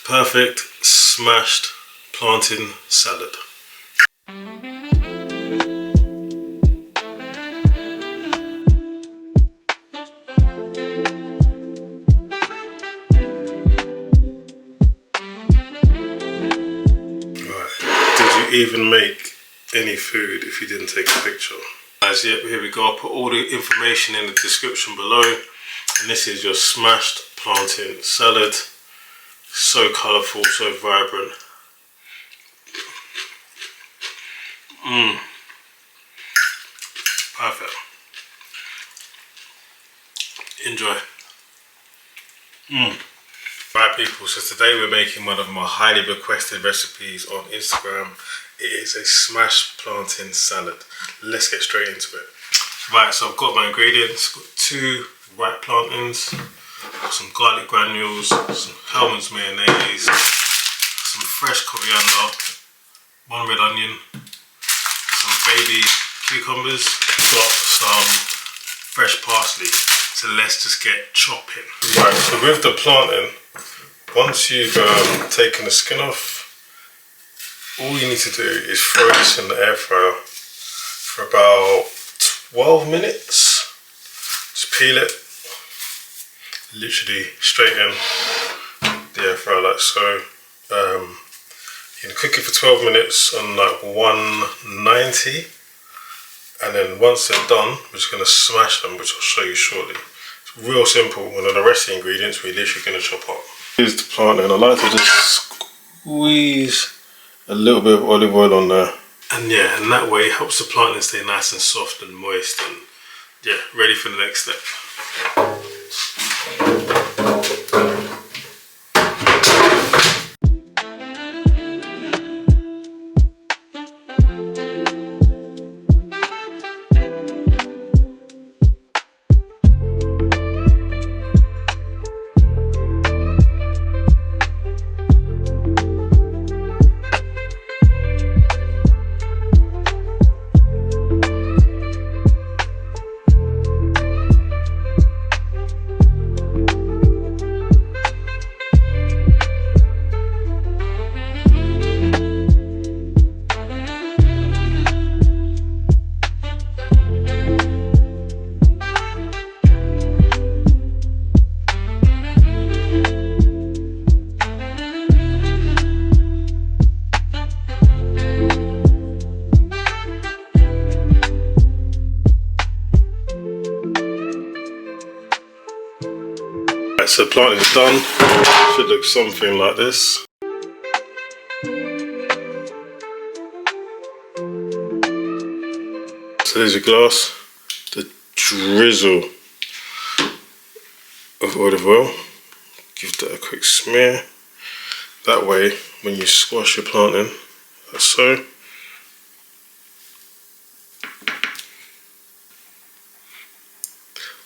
Perfect smashed plantain salad. Did you even make any food if you didn't take a picture? Guys, yep, here we go. I'll put all the information in the description below. And this is your smashed plantain salad. So colourful, so vibrant. Perfect. Enjoy. Right people, so today we're making one of my highly requested recipes on Instagram. It is a smashed plantain salad. Let's get straight into it. Right, so I've got my ingredients. Got 2 ripe plantains, some garlic granules, some Hellmann's mayonnaise, some fresh coriander, 1 red onion, some baby cucumbers, got some fresh parsley. So let's just get chopping. Right, so with the plantain, once you've taken the skin off, all you need to do is throw this in the air fryer for about 12 minutes. Just peel it, literally straight in the air fryer like so. You can cook it for 12 minutes on like 190, and then once they're done, we're just going to smash them, which I'll show you shortly. It's real simple, and then the rest of the ingredients we're literally going to chop up. Here's the plantain. I like to just squeeze a little bit of olive oil on there. And yeah, and that way it helps the plantain stay nice and soft and moist, and yeah, ready for the next step. So the plantain is done. Should look something like this. So there's your glass. The drizzle of olive oil. Give that a quick smear. That way, when you squash your plantain, like so.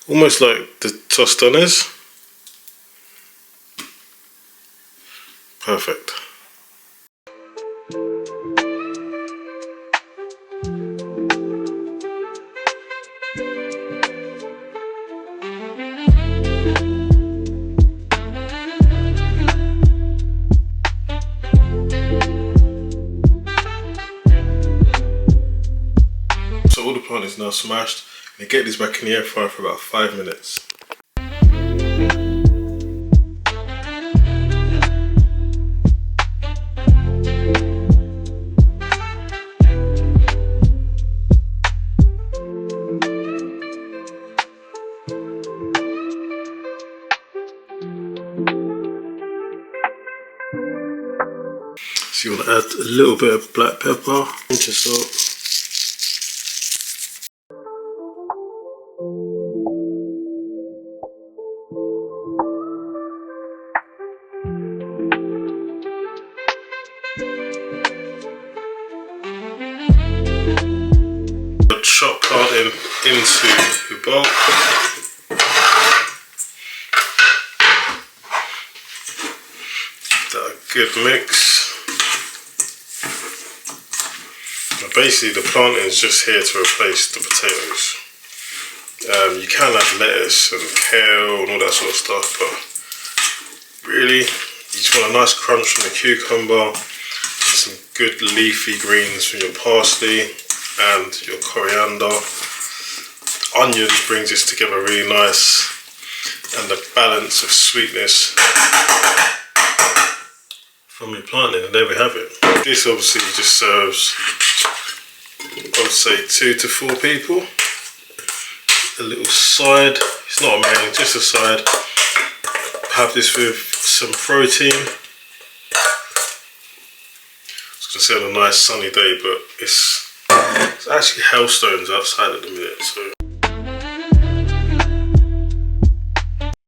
Almost like the tostones. Perfect. So all the plantain is now smashed. And get this back in the air fryer for about 5 minutes. So you want to add a little bit of black pepper, pinch of salt. Chop plantain into your bowl. Give that a good mix. Now basically the plantain is just here to replace the potatoes. You can add lettuce and kale and all that sort of stuff, but really You just want a nice crunch from the cucumber, and some good leafy greens from your parsley and your coriander. Onions brings this together really nice, and the balance of sweetness from your plantain, and there we have it. This obviously just serves, I would say, 2 to 4 people. A little side, it's not a main, just a side. Have this with some protein. I was going to say on a nice sunny day, but it's actually hailstones outside at the minute, so